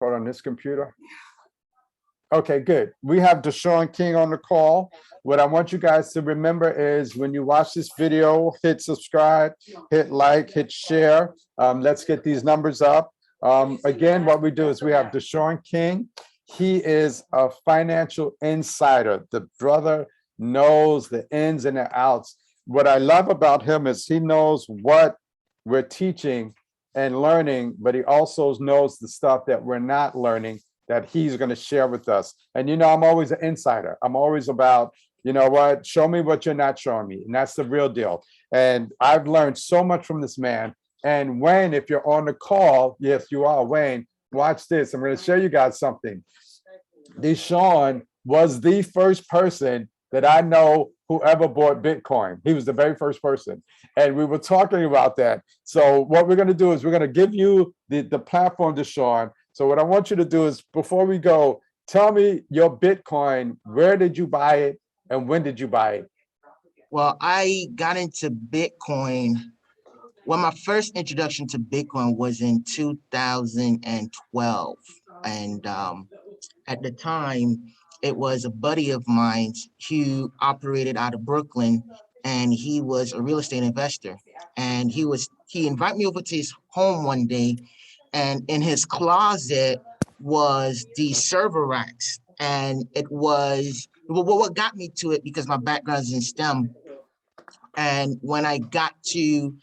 Hold on, this computer. Okay, good. We have Deshorn King on the call. What I want you guys to remember is when you watch this video, hit subscribe, hit like, hit share. Let's get these numbers up. Again, what we do is we have Deshorn King. He is a financial insider. The brother knows the ins and the outs. What I love about him is he knows what we're teaching and learning, but he also knows the stuff that we're not learning that he's going to share with us. And, you know, I'm always an insider. I'm always about, you know what, show me what you're not showing me. And that's the real deal. And I've learned so much from this man. And Wayne, if you're on the call, yes, you are, Wayne, watch this. I'm going to show you guys something. Deshorn was the first person that I know who ever bought Bitcoin. He was the very first person. And we were talking about that. So what we're going to do is we're going to give you the platform, Deshorn. So what I want you to do is, before we go, tell me your Bitcoin, where did you buy it and when did you buy it? Well, I got into Bitcoin. Well, my first introduction to Bitcoin was in 2012. And at the time, it was a buddy of mine who operated out of Brooklyn, and he was a real estate investor. And he invited me over to his home one day, and in his closet was the server racks. And it was, well, what got me to it, because my background is in STEM. And when I got to,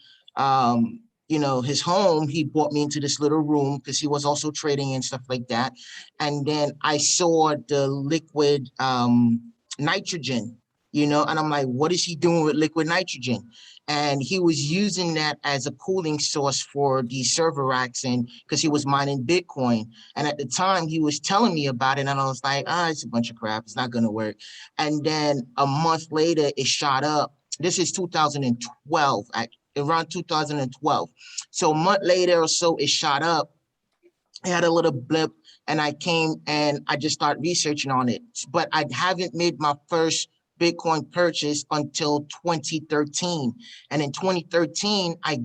you know, his home, he brought me into this little room because he was also trading and stuff like that. And then I saw the liquid nitrogen, you know, and I'm like, what is he doing with liquid nitrogen? And he was using that as a cooling source for the server racks, and because he was mining Bitcoin. And at the time he was telling me about it, and I was like, it's a bunch of crap. It's not going to work. And then a month later, it shot up. This is 2012, around 2012. So a month later or so, it shot up. It had a little blip, and I came and I just started researching on it. But I haven't made my first Bitcoin purchase until 2013. And in 2013, I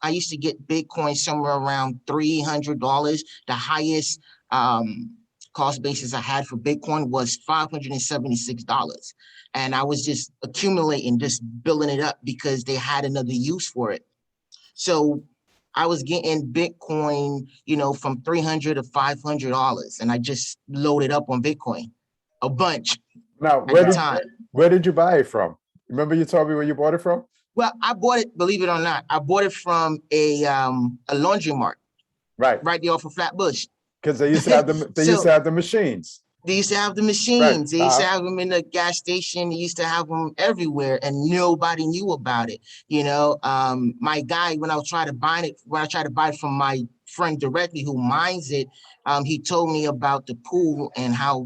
used to get Bitcoin somewhere around $300. The highest cost basis I had for Bitcoin was $576. And I was just accumulating, just building it up because they had another use for it. So I was getting Bitcoin, you know, from $300 to $500, and I just loaded up on Bitcoin, a bunch. Now, where did you buy it from? Remember you told me where you bought it from? Well, I bought it, believe it or not, I bought it from a laundry mart. Right there off of Flatbush. Because they used to have the used to have the machines. They used to have the machines. Right. They used to have them in the gas station. They used to have them everywhere, and nobody knew about it. You know, my guy, when I tried to buy it from my friend directly who mines it, he told me about the pool and how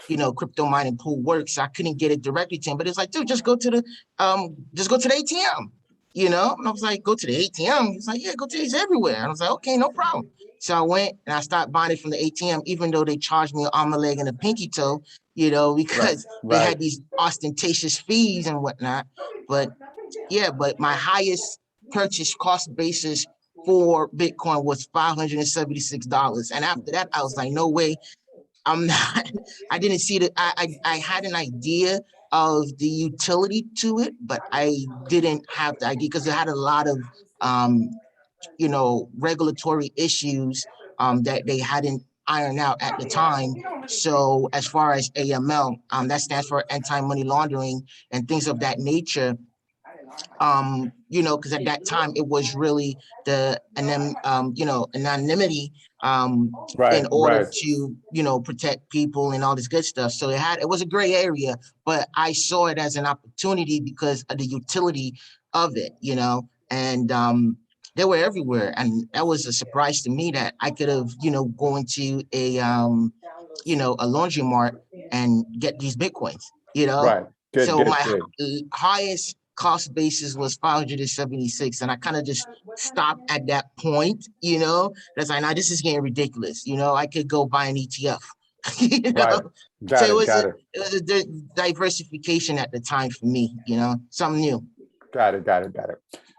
you know, crypto mining pool works. I couldn't get it directly to him, but it's like, dude, just go to the ATM. You know, and I was like, go to the ATM. He's like, yeah, go to these everywhere. And I was like, okay, no problem. So I went and I started buying it from the ATM, even though they charged me an arm, a leg, and a pinky toe, you know, because they had these ostentatious fees and whatnot. But yeah, but my highest purchase cost basis for Bitcoin was $576. And after that, I was like, no way. I'm not, I didn't see that. I had an idea of the utility to it, but I didn't have the idea because it had a lot of, you know, regulatory issues that they hadn't ironed out at the time. So as far as AML, that stands for anti-money laundering and things of that nature. You know, because at that time it was really the you know, anonymity in order to, you know, protect people and all this good stuff. So it was a gray area, but I saw it as an opportunity because of the utility of it, you know, and they were everywhere. And that was a surprise to me that I could have, you know, go into a you know, a laundry mart and get these Bitcoins, you know. So my highest cost basis was 576, and I kind of just stopped at that point, you know. That's like, now this is getting ridiculous, you know. I could go buy an ETF. You know? So it was a diversification at the time for me, you know, something new. Got it.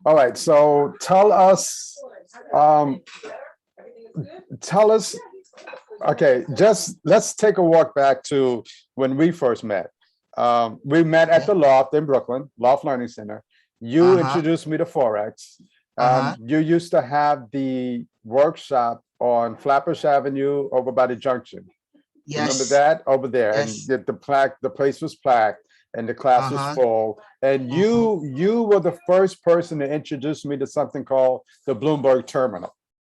All right, so tell us tell us, okay, just let's take a walk back to when we first met. We met at the Loft in Brooklyn, Loft Learning Center. You introduced me to Forex. You used to have the workshop on Flatbush Avenue over by the junction. Remember Yes. that over there? And Yes. the plaque, the place was plaqued and the class was full. And you were the first person to introduce me to something called the Bloomberg Terminal.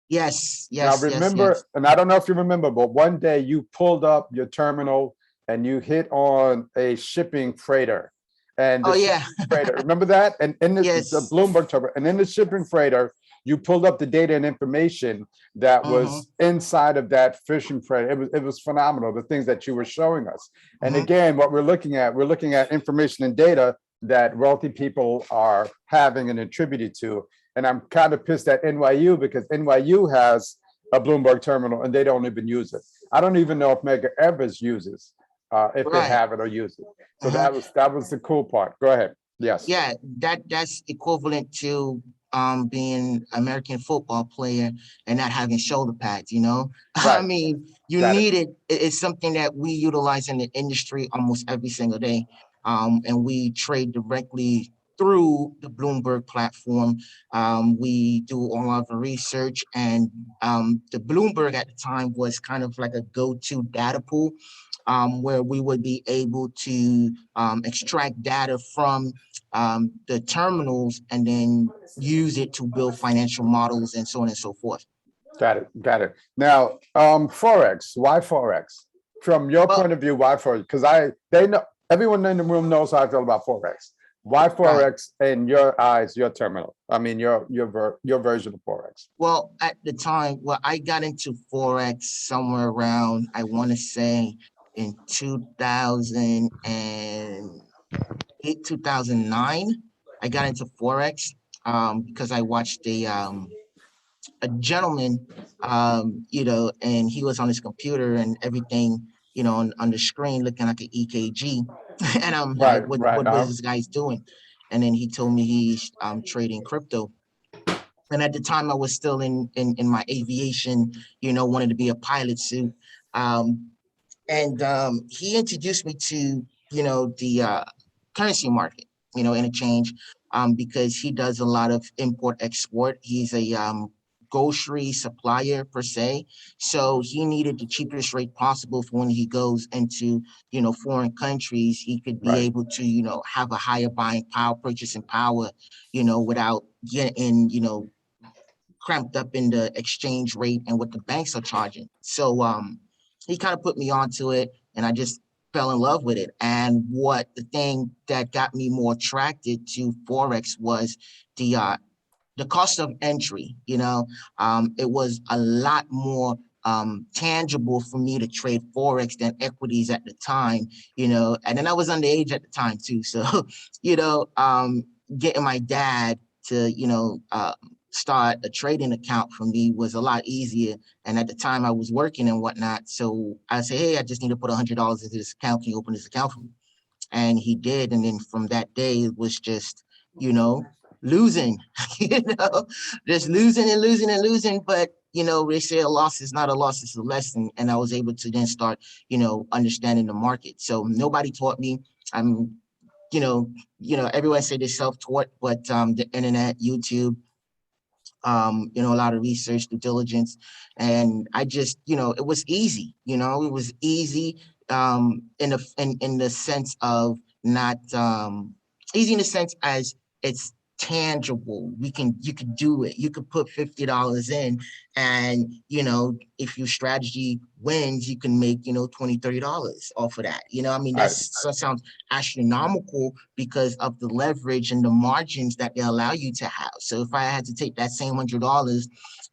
Yes. Now Yes. Yes. remember, Yes. and I don't know if you remember, but one day you pulled up your terminal and you hit on a shipping freighter. And the Oh yeah. shipping freighter, remember that? And in the Yes. Bloomberg terminal, and in the shipping freighter, you pulled up the data and information that was inside of that fishing freighter. It was phenomenal, the things that you were showing us. And again, what we're looking at information and data that wealthy people are having and attributed to. And I'm kind of pissed at NYU because NYU has a Bloomberg terminal and they don't even use it. I don't even know if Mega Evers uses, if they Right. have it or use it. So that was the cool part. Go ahead. Yes. Yeah, that's equivalent to being American football player and not having shoulder pads, you know? I Right. mean, you Got it. need it. It's something that we utilize in the industry almost every single day. And we trade directly through the Bloomberg platform. We do all of our research, and the Bloomberg at the time was kind of like a go-to data pool, where we would be able to extract data from the terminals and then use it to build financial models and so on and so forth. Got it. Got it. Now, Forex. Why Forex? From your Well, point of view, why Forex? Because they know, everyone in the room knows how I feel about Forex. Why right. Forex in your eyes, your terminal? I mean, your version of Forex. Well, at the time, well, I got into Forex somewhere around, I want to say in 2008, 2009. I got into Forex because I watched a gentleman, and he was on his computer and everything, on the screen looking like an EKG. And I'm like, Right. what, Right. what was this guy's doing? And then he told me he's trading crypto. And at the time I was still in my aviation, wanted to be a pilot suit. Um, and he introduced me to, the currency market, interchange, because he does a lot of import export. He's a grocery supplier per se. So he needed the cheapest rate possible for when he goes into, foreign countries, he could be Right. able to, have a higher buying power, purchasing power, without getting, cramped up in the exchange rate and what the banks are charging. So he kind of put me onto it, and I just fell in love with it. And what the thing that got me more attracted to Forex was the cost of entry. It was a lot more tangible for me to trade Forex than equities at the time, and then I was underage at the time too. So, getting my dad to, start a trading account for me was a lot easier. And at the time I was working and whatnot. So I say, hey, I just need to put $100 into this account. Can you open this account for me? And he did. And then from that day, it was just, losing, just losing and losing and losing. But, they say a loss is not a loss, it's a lesson. And I was able to then start, understanding the market. So nobody taught me. I'm, everyone say they're self-taught, but the internet, YouTube, a lot of research, due diligence. And I just, it was easy, it was easy in the sense of not easy in the sense as it's tangible. You could do it. You could put $50 in, and if your strategy wins, you can make, 20, $30 off of that. I mean, Right. that sounds astronomical because of the leverage and the margins that they allow you to have. So if I had to take that same $100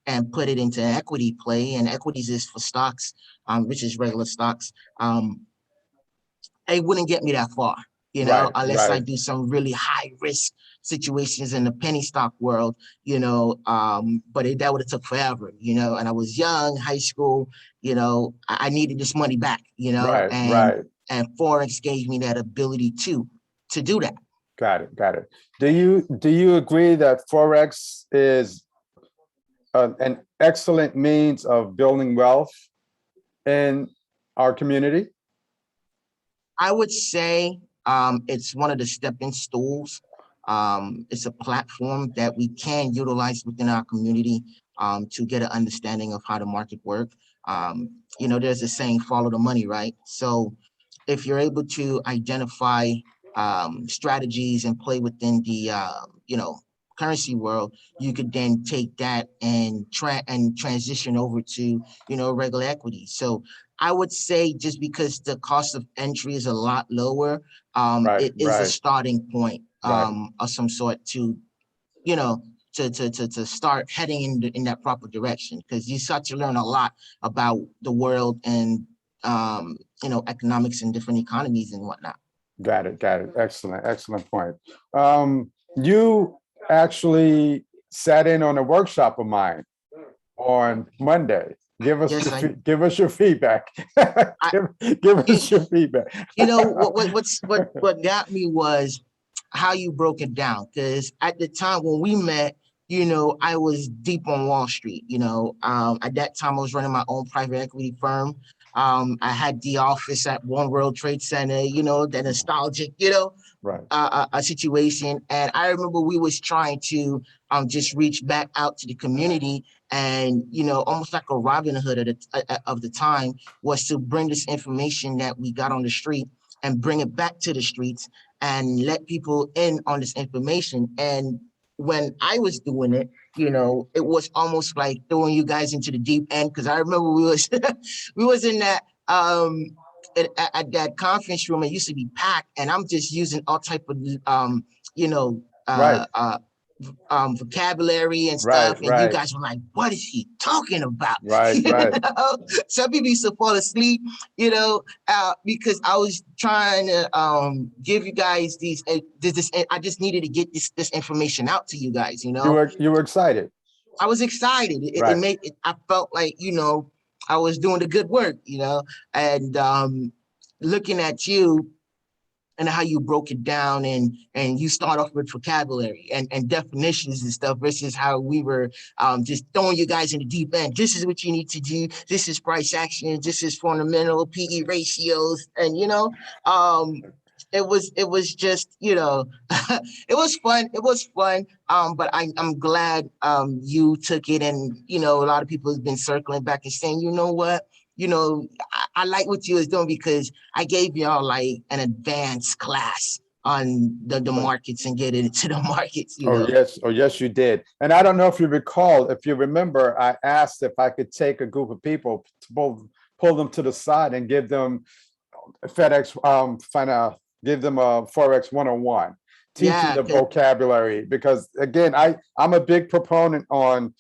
and put it into an equity play, and equities is for stocks, which is regular stocks, it wouldn't get me that far, Right. unless I Right. do some really high risk situations in the penny stock world, but that would have took forever, and I was young, high school, I needed this money back, Right. and Right. Forex gave me that ability to do that. Got it. Got it. Do you agree that Forex is an excellent means of building wealth in our community? I would say it's one of the stepping stools. It's a platform that we can utilize within our community to get an understanding of how the market works. There's a saying, follow the money, right? So if you're able to identify strategies and play within the currency world, you could then take that and transition over to regular equity. So I would say just because the cost of entry is a lot lower, Right, it is a right, starting point right. of some sort to you know to start heading in that proper direction, because you start to learn a lot about the world and economics and different economies and whatnot. Got it, got it. Excellent, excellent point. You actually sat in on a workshop of mine on Monday. Yes, Give us your feedback. I Give us your feedback. what got me was how you broke it down. Because at the time when we met, I was deep on Wall Street. At that time I was running my own private equity firm. I had the office at One World Trade Center. The nostalgic, Right, a situation. And I remember we was trying to just reach back out to the community, and almost like a Robin Hood of the time, was to bring this information that we got on the street and bring it back to the streets and let people in on this information. And when I was doing it, it was almost like throwing you guys into the deep end, because I remember we was we was in that at that conference room. It used to be packed, and I'm just using all type of you know right, vocabulary and stuff, right, and you right, guys were like, "What is he talking about?" right, right. Some people used to fall asleep, because I was trying to give you guys this. I just needed to get this information out to you guys. You were excited. I was excited. It Right. made it, I felt like I was doing the good work. And looking at you and how you broke it down, and you start off with vocabulary and definitions and stuff, versus how we were just throwing you guys in the deep end. This is what you need to do. This is price action. This is fundamental PE ratios. And it was just it was fun. It was fun. But I'm glad you took it, and a lot of people have been circling back and saying, you know what, I like what you was doing, because I gave y'all like an advanced class on the markets and get into the markets. Oh yes, you did. And I don't know if you recall, if you remember, I asked if I could take a group of people to pull them to the side and give them FedEx, give them a Forex 101, teach them Yeah, the vocabulary, because again, I'm a big proponent on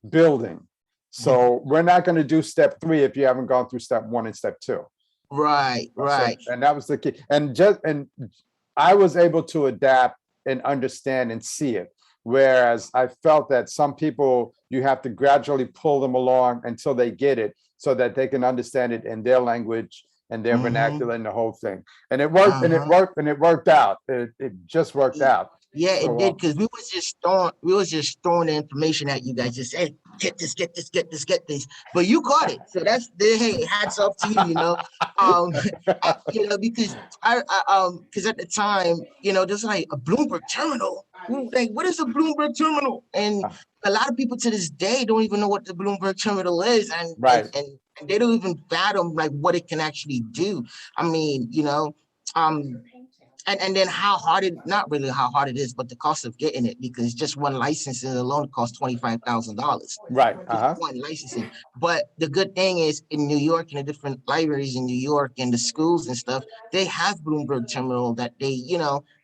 building. So we're not going to do step 3 if you haven't gone through step 1 and step 2. right. So, and that was the key. And I was able to adapt and understand and see it. Whereas I felt that some people, you have to gradually pull them along until they get it, so that they can understand it in their language and their vernacular and the whole thing. And it worked, and it worked, and it worked out. It just worked out. Yeah, it So, did, because we was just throwing the information at you guys. Just, hey, get this, get this, get this, get this. But you caught it, so that's hey, hats off to you. Because because at the time, there's like a Bloomberg terminal. We were like, what is a Bloomberg terminal? And a lot of people to this day don't even know what the Bloomberg terminal is, and right. and they don't even fathom like what it can actually do. I mean, and then how hard it, not really how hard it is, but the cost of getting it, because just one license alone costs $25,000. Right. Just one licensing. But the good thing is, in New York and the different libraries in New York and the schools and stuff, they have Bloomberg terminal that they,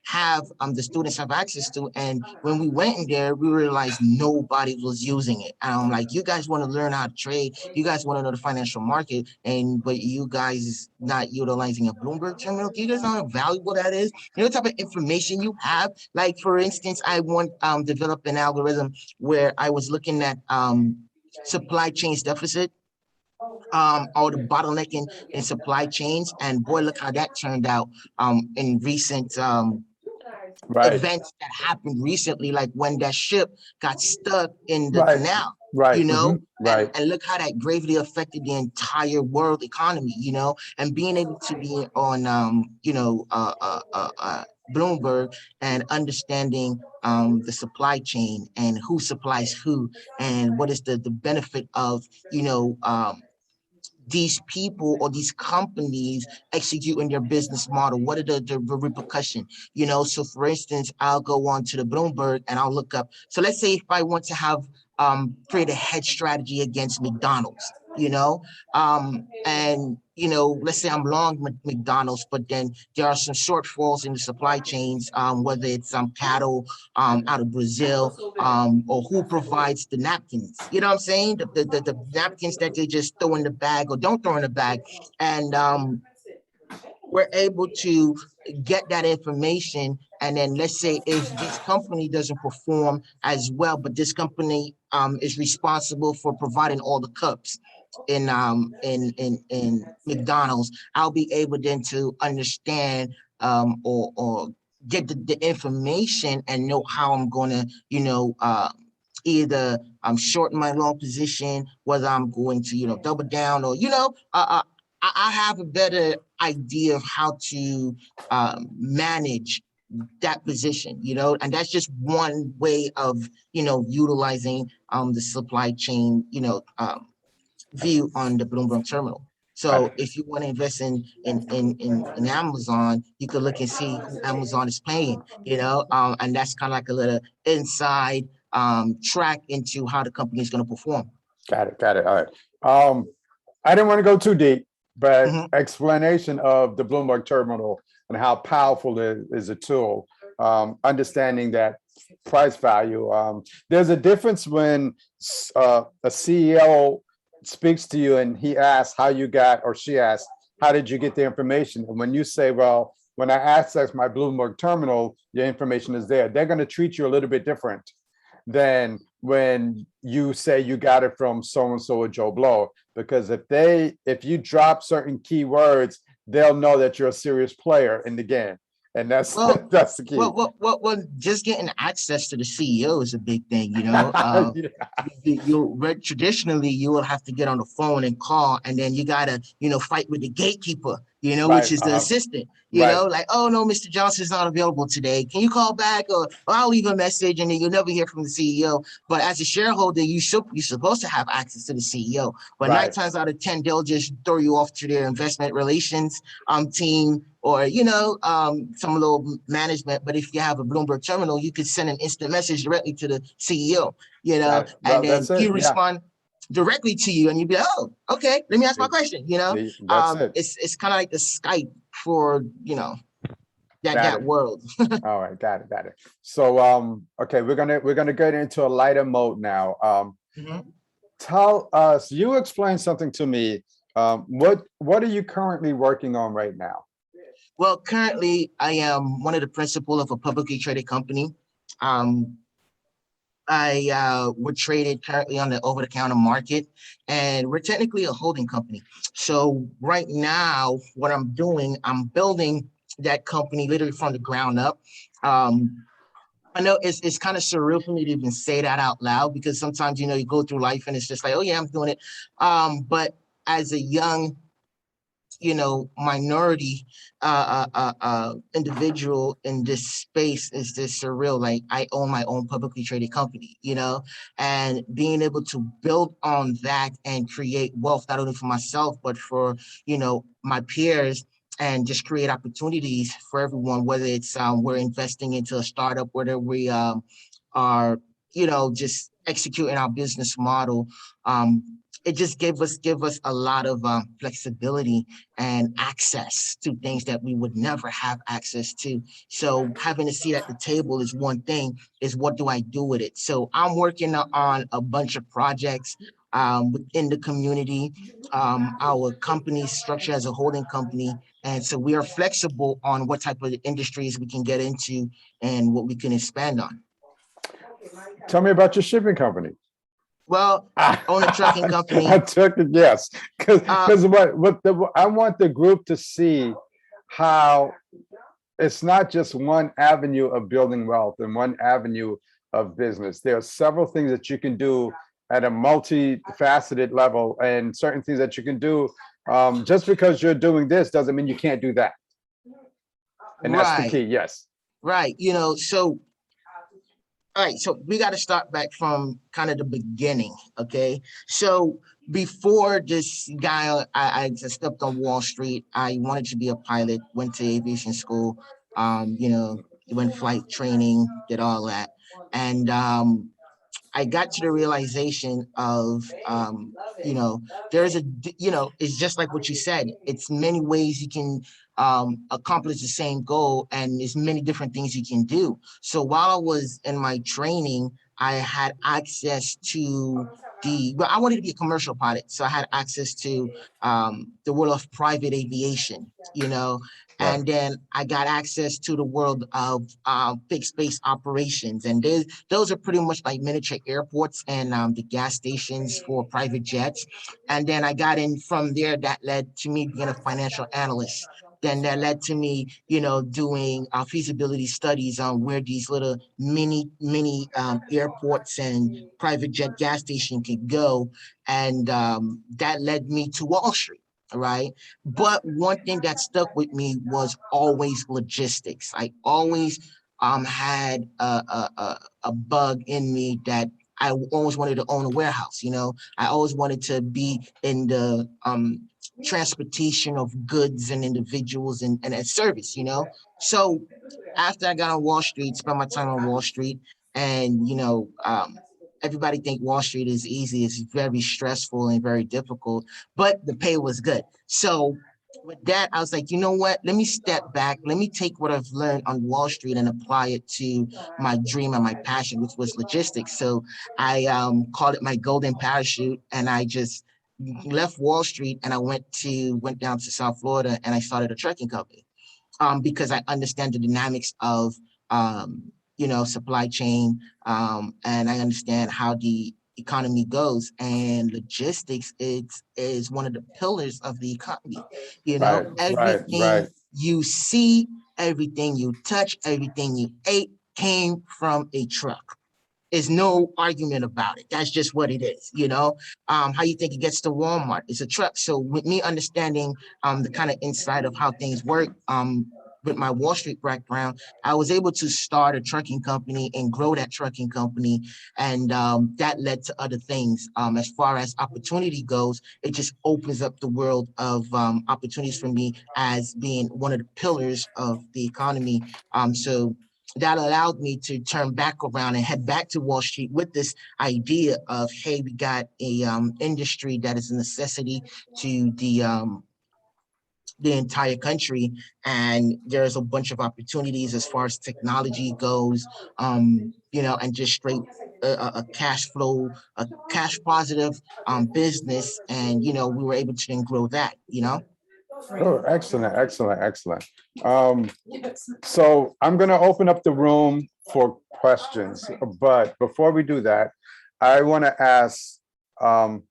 have the students have access to. And when we went in there, we realized nobody was using it. And I'm like, you guys want to learn how to trade, you guys want to know the financial market, but you guys not utilizing a Bloomberg terminal. Do you guys know how valuable that is? The type of information you have. Like, for instance, I want develop an algorithm where I was looking at supply chains deficit, all the bottlenecking in supply chains, and boy, look how that turned out in recent Right. events that happened recently, like when that ship got stuck in the Right. canal. Right. you know, Right. and look how that gravely affected the entire world economy, and being able to be on, Bloomberg and understanding the supply chain and who supplies who and what is the benefit of, these people or these companies executing their business model. What are the repercussion? So for instance, I'll go on to the Bloomberg and I'll look up. So let's say if I want to have create a hedge strategy against McDonald's, and let's say I'm long McDonald's, but then there are some shortfalls in the supply chains, whether it's cattle out of Brazil, or who provides the napkins. You know what I'm saying? The napkins that they just throw in the bag or don't throw in the bag. And we're able to get that information. And then let's say if this company doesn't perform as well, but this company is responsible for providing all the cups in McDonald's, I'll be able then to understand or get the information and know how I'm going to, either I'm shorten my long position, whether I'm going to, double down or, I have a better idea of how to manage that position, and that's just one way of, utilizing the supply chain, view on the Bloomberg terminal. Got So it. if you want to invest in Amazon, you could look and see who Amazon is paying, and that's kind of like a little inside track into how the company is going to perform. Got it. Got it. All right. I didn't want to go too deep, but Mhm. explanation of the Bloomberg terminal and how powerful it is a tool. Understanding that price value. There's a difference when a CEO speaks to you and he asks how you got, or she asks, how did you get the information? And when you say, well, when I access my Bloomberg terminal, your information is there, they're going to treat you a little bit different than when you say you got it from so and so or Joe Blow. Because if you drop certain keywords, they'll know that you're a serious player in the game, and that's Well, that's the key. just getting access to the CEO is a big thing, Yeah, traditionally you will have to get on the phone and call, and then you gotta, fight with the gatekeeper, which right. is the assistant, Right. like, oh no, Mr. Johnson's not available today. Can you call back, or I'll leave a message, and then you'll never hear from the CEO. But as a shareholder, you're supposed to have access to the CEO. But nine Right. times out of 10, they'll just throw you off to their investment relations team, or some little management. But if you have a Bloomberg terminal, you could send an instant message directly to the CEO, Got it. and Well, then that's it. he Yeah. respond directly to you, and you'd be like, oh, okay, let me ask my question. That's it. It's kind of like the Skype for Got that it. world. All right. Got it. Got it. So okay, we're gonna get into a lighter mode now. Mhm. Tell us, you explain something to me. What are you currently working on right now? Well, currently, I am one of the principal of a publicly traded company. Um, we're traded currently on the over-the-counter market, and we're technically a holding company. So right now, what I'm doing, I'm building that company literally from the ground up. Um, I know it's kind of surreal for me to even say that out loud, because sometimes you go through life and it's just like, oh yeah, I'm doing it. But as a young minority individual in this space, is this surreal. Like, I own my own publicly traded company, and being able to build on that and create wealth, not only for myself, but for, my peers, and just create opportunities for everyone, whether it's we're investing into a startup, whether we are, just executing our business model. It just give us a lot of flexibility and access to things that we would never have access to. So having a seat at the table is one thing, is what do I do with it? So I'm working on a bunch of projects within the community. Our company structure as a holding company. And so we are flexible on what type of industries we can get into and what we can expand on. Tell me about your shipping company. Well, own a trucking I company. took it, yes, Uh, because I want the group to see how it's not just one avenue of building wealth and one avenue of business. There are several things that you can do at a multifaceted level, and certain things that you can do. Just because you're doing this doesn't mean you can't do that. And that's the key. Yes. Right. You know, so all right, so we got to start back from kind of the beginning, okay? So before this guy, I stepped on Wall Street. I wanted to be a pilot, went to aviation school, you know, went flight training, did all that. And I got to the realization of, you know, there's a, you know, it's just like what you said. It's many ways you can accomplish the same goal, and there's many different things you can do. So while I was in my training, I had access to well, I wanted to be a commercial pilot. So I had access to the world of private aviation, you know, Right. and then I got access to the world of fixed base operations. And those are pretty much like miniature airports and the gas stations for private jets. And then I got in from there. That led to me being a financial analyst. Then that led to me, you know, doing feasibility studies on where these little mini airports and private jet gas station could go. And that led me to Wall Street. Right. But one thing that stuck with me was always logistics. I always had a bug in me that I always wanted to own a warehouse. You know, I always wanted to be in the transportation of goods and individuals and service, you know. So after I got on Wall Street, spent my time on Wall Street, and you know, everybody think Wall Street is easy. It's very stressful and very difficult, but the pay was good. So with that, I was like, you know what? Let me step back. Let me take what I've learned on Wall Street and apply it to my dream and my passion, which was logistics. So I called it my golden parachute, and I just left Wall Street and I went down to South Florida and I started a trucking company because I understand the dynamics of you know, supply chain, and I understand how the economy goes, and logistics is one of the pillars of the economy. You know, Right. Right. everything Right. you see, everything you touch, everything you ate came from a truck. There's no argument about it. That's just what it is, you know. How you think it gets to Walmart? It's a truck. So with me understanding the kind of inside of how things work, with my Wall Street background, I was able to start a trucking company and grow that trucking company, and that led to other things. As far as opportunity goes, it just opens up the world of opportunities for me as being one of the pillars of the economy. So that allowed me to turn back around and head back to Wall Street with this idea of, hey, we got a industry that is a necessity to the entire country, and there's a bunch of opportunities as far as technology goes, you know, and just straight a cash flow, a cash positive business, and you know, we were able to then grow that, you know. Oh, excellent, excellent, excellent. So I'm going to open up the room for questions, but before we do that, I want to ask, um,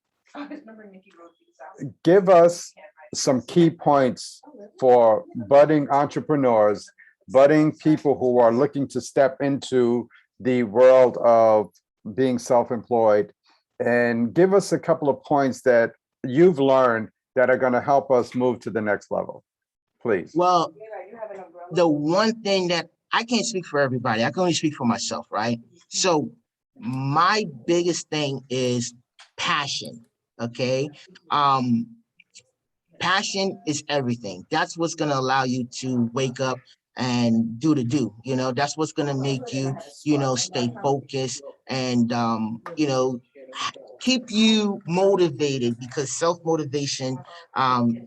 give us some key points for budding entrepreneurs, budding people who are looking to step into the world of being self-employed, and give us a couple of points that you've learned that are going to help us move to the next level, please. Well, the one thing that I can't speak for everybody, I can only speak for myself, right? So my biggest thing is passion. Okay. Um, Passion is everything. That's what's going to allow you to wake up and do the do. You know, that's what's going to make you, you know, stay focused and, you know, keep you motivated, because self motivation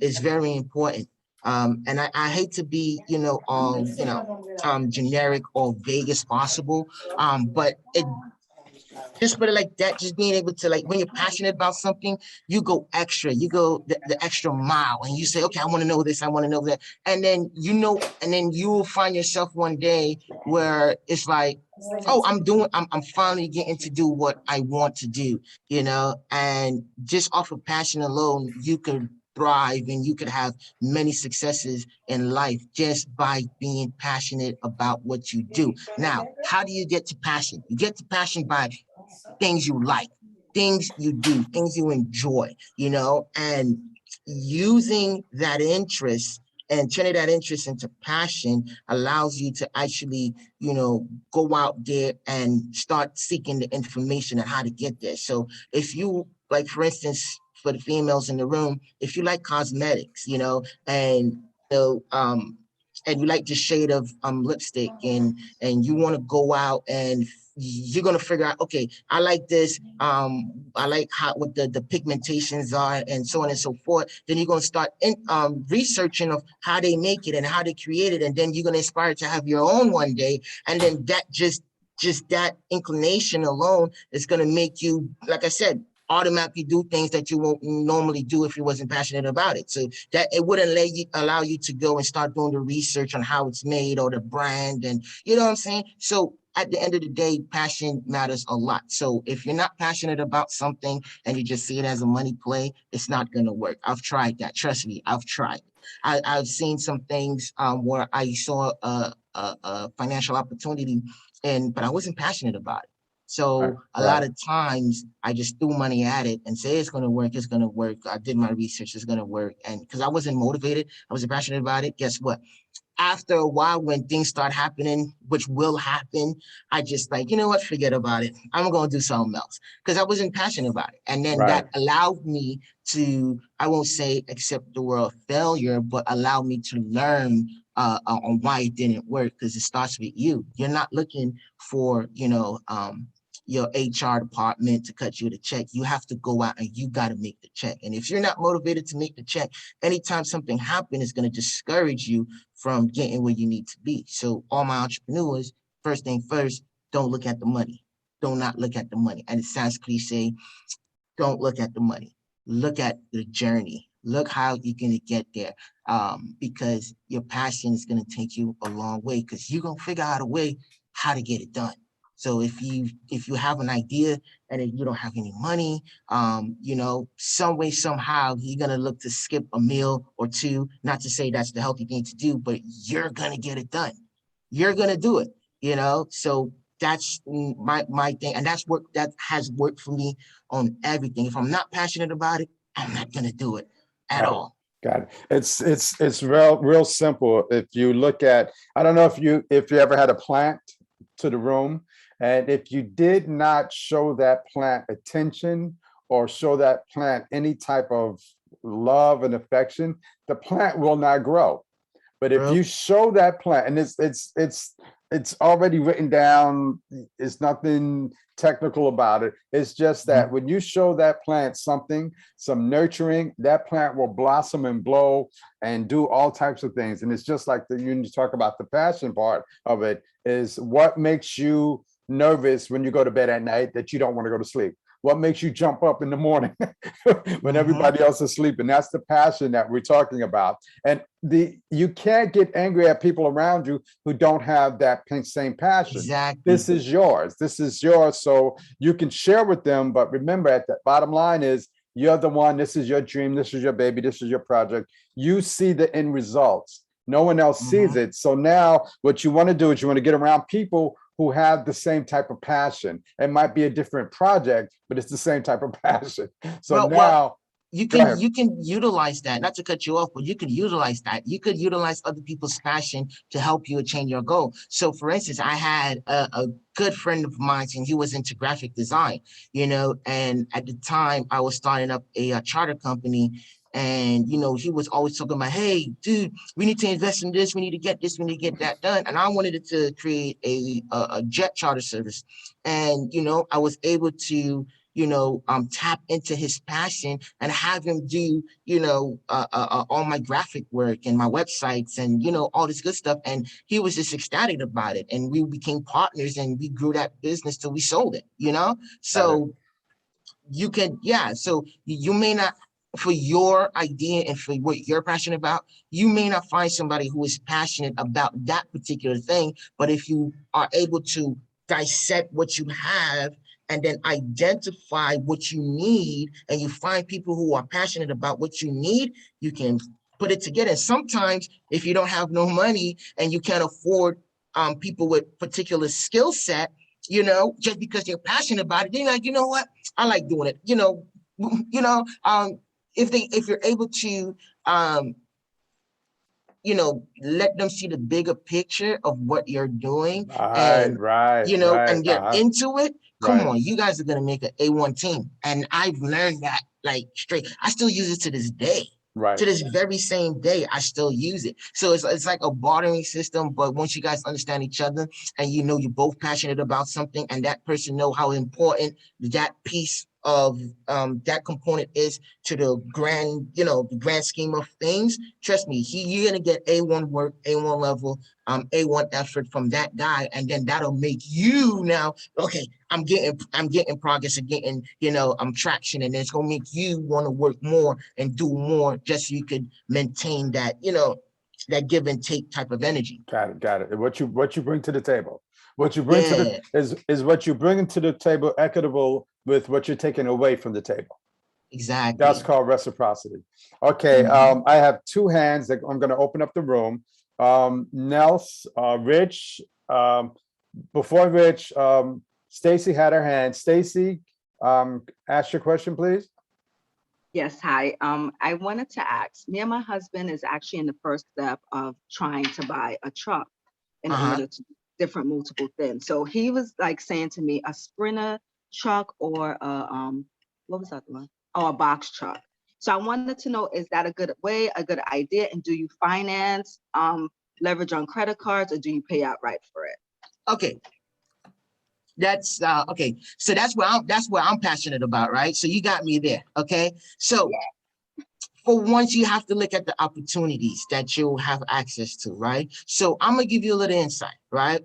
is very important. And I hate to be, you know, all, you know, generic or vague as possible. But it just put it like that, just being able to, like, when you're passionate about something, you go extra, you go the extra mile, and you say, okay, I want to know this, I want to know that. And then, you know, and then you will find yourself one day where it's like, oh, I'm finally getting to do what I want to do, you know. And just off of passion alone, you could thrive and you could have many successes in life just by being passionate about what you do. Now, how do you get to passion? You get to passion by things you like. things you do, things you enjoy, and using that interest and turning that interest into passion allows you to actually, go out there and start seeking the information on how to get there. So if you, like, for instance, for the females in the room, if you like cosmetics, and and you like the shade of lipstick, and you want to go out and you're going to figure out, okay, I like this. I like what the pigmentations are and so on and so forth. Then you're going to start researching of how they make it and how they create it. And then you're going to aspire to have your own one day. And then that just that inclination alone is going to make you, like I said, automatically do things that you won't normally do if you wasn't passionate about it. So that it wouldn't allow you to go and start doing the research on how it's made or the brand, and you know what I'm saying? So at the end of the day, passion matters a lot. So if you're not passionate about something and you just see it as a money play, it's not going to work. I've tried that. Trust me, I've tried. I've seen some things where I saw a financial opportunity, but I wasn't passionate about it. Right, So a lot right, of times I just threw money at it and say it's going to work. It's going to work. I did my research. It's going to work. And because I wasn't motivated, I wasn't passionate about it. Guess what? After a while, when things start happening, which will happen, I just like, you know what, forget about it. I'm going to do something else because I wasn't passionate about it. And then that right. allowed me to, I won't say accept the word failure, but allow me to learn on why it didn't work, because it starts with you. You're not looking for, your HR department to cut you the check. You have to go out and you got to make the check. And if you're not motivated to make the check, anytime something happens, it's going to discourage you from getting where you need to be. So all my entrepreneurs, first thing first, don't look at the money. Do not look at the money. And it sounds cliche. Don't look at the money. Look at the journey. Look how you're going to get there, because your passion is going to take you a long way, because you're going to figure out a way how to get it done. So if you have an idea and you don't have any money, some way, somehow, you're going to look to skip a meal or two. Not to say that's the healthy thing to do, but you're going to get it done. You're going to do it, So that's my thing. And that has worked for me on everything. If I'm not passionate about it, I'm not going to do it at Got it. all. Got it. It's real simple. If you look at, I don't know if you ever had a plant to the room, and if you did not show that plant attention or show that plant any type of love and affection, the plant will not grow. But if Bro. you show that plant, and it's already written down, it's nothing technical about it. It's just that Mhm. when you show that plant something, some nurturing, that plant will blossom and blow and do all types of things. And it's just like you talk about the passion part of it, is what makes you nervous when you go to bed at night that you don't want to go to sleep? What makes you jump up in the morning when Mhm. everybody else is sleeping? That's the passion that we're talking about. And you can't get angry at people around you who don't have that same passion. Exactly. This is yours. This is yours. So you can share with them. But remember, at the bottom line is, you're the one. This is your dream. This is your baby. This is your project. You see the end results. No one else sees Mhm. it. So now what you want to do is you want to get around people who have the same type of passion. It might be a different project, but it's the same type of passion. So Well, now, you go can ahead. you can utilize that, not to cut you off, but you could utilize that. You could utilize other people's passion to help you attain your goal. So for instance, I had a good friend of mine, and he was into graphic design, and at the time I was starting up a charter company. And he was always talking about, hey, dude, we need to invest in this, we need to get this, we need to get that done. And I wanted to create a jet charter service. And I was able to tap into his passion and have him do, all my graphic work and my websites and, all this good stuff. And he was just ecstatic about it. And we became partners and we grew that business till we sold it. Got it. So you can, yeah. So you may not, for your idea and for what you're passionate about, you may not find somebody who is passionate about that particular thing. But if you are able to dissect what you have and then identify what you need, and you find people who are passionate about what you need, you can put it together. And sometimes if you don't have no money and you can't afford people with particular skill set, just because you're passionate about it, they're like, you know what? I like doing it. If you're able to, let them see the bigger picture of what you're doing, and and they're into it. Come on, you guys are gonna make an A1 team. And I've learned that like straight. I still use it to this day. To this very same day, I still use it. So it's like a bartering system. But once you guys understand each other and you're both passionate about something, and that person know how important that piece of that component is to the grand scheme of things, trust me, you're gonna get A1 work, A1 level, A1 effort from that guy, and then that'll make you now, okay, I'm getting progress and getting, traction, and it's gonna make you want to work more and do more just so you could maintain that, that give and take type of energy. Got it. What you bring to the table. What you bring to the is what you bring to the table equitable with what you're taking away from the table. Exactly. That's called reciprocity. Okay. I have two hands that I'm going to open up the room. Nels, Rich, before Rich, Stacy had her hand. Stacy, ask your question, please. Yes, hi. I wanted to ask, me and my husband is actually in the first step of trying to buy a truck in order to different multiple things. So he was like saying to me, a Sprinter truck or a, what was that one? Oh, a box truck. So I wanted to know, is that a good way, a good idea? And do you finance, leverage on credit cards, or do you pay outright for it? Okay. That's okay. So that's what I'm passionate about, right? So you got me there. Okay. So for once, you have to look at the opportunities that you'll have access to, right? So I'm gonna give you a little insight, right?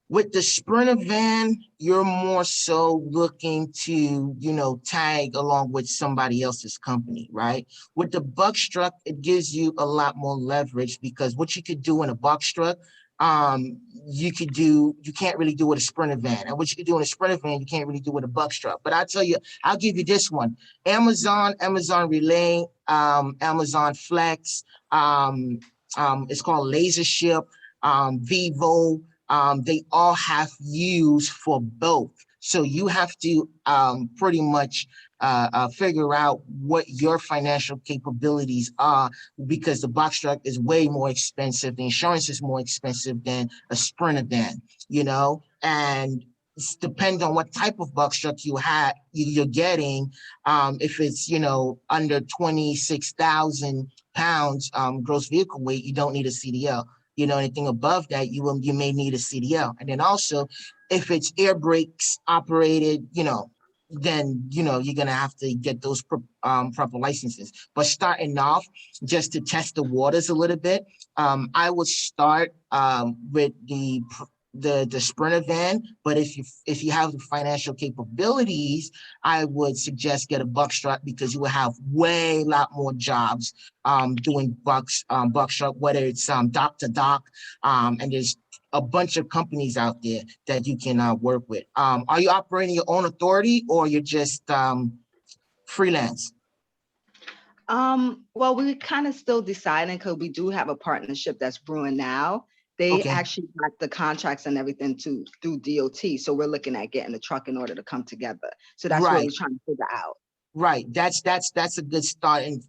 With the Sprinter van, you're more so looking to, tag along with somebody else's company, right? With the box truck, it gives you a lot more leverage, because what you could do in a box truck, you can't really do with a Sprinter van. And what you could do in a Sprinter van, you can't really do with a box truck. But I'll give you this one. Amazon Relay, Amazon Flex, it's called Laser Ship, Vivo, they all have use for both. So you have to pretty much figure out what your financial capabilities are, because the box truck is way more expensive. The insurance is more expensive than a Sprinter van, and it depends on what type of box truck you're getting. If it's, under 26,000 pounds gross vehicle weight, you don't need a CDL. Anything above that, you may need a CDL. And then also, if it's air brakes operated, then you're gonna have to get those proper licenses. But starting off, just to test the waters a little bit, I would start with the Sprinter van. But if you have the financial capabilities, I would suggest get a box truck, because you will have way lot more jobs doing box truck, whether it's dock to dock, and there's a bunch of companies out there that you can work with. Are you operating your own authority, or you're just freelance? Well, we're kind of still deciding, because we do have a partnership that's brewing now. They actually got the contracts and everything through DOT. So we're looking at getting the truck in order to come together. So that's what we're trying to figure out. Right. That's a good starting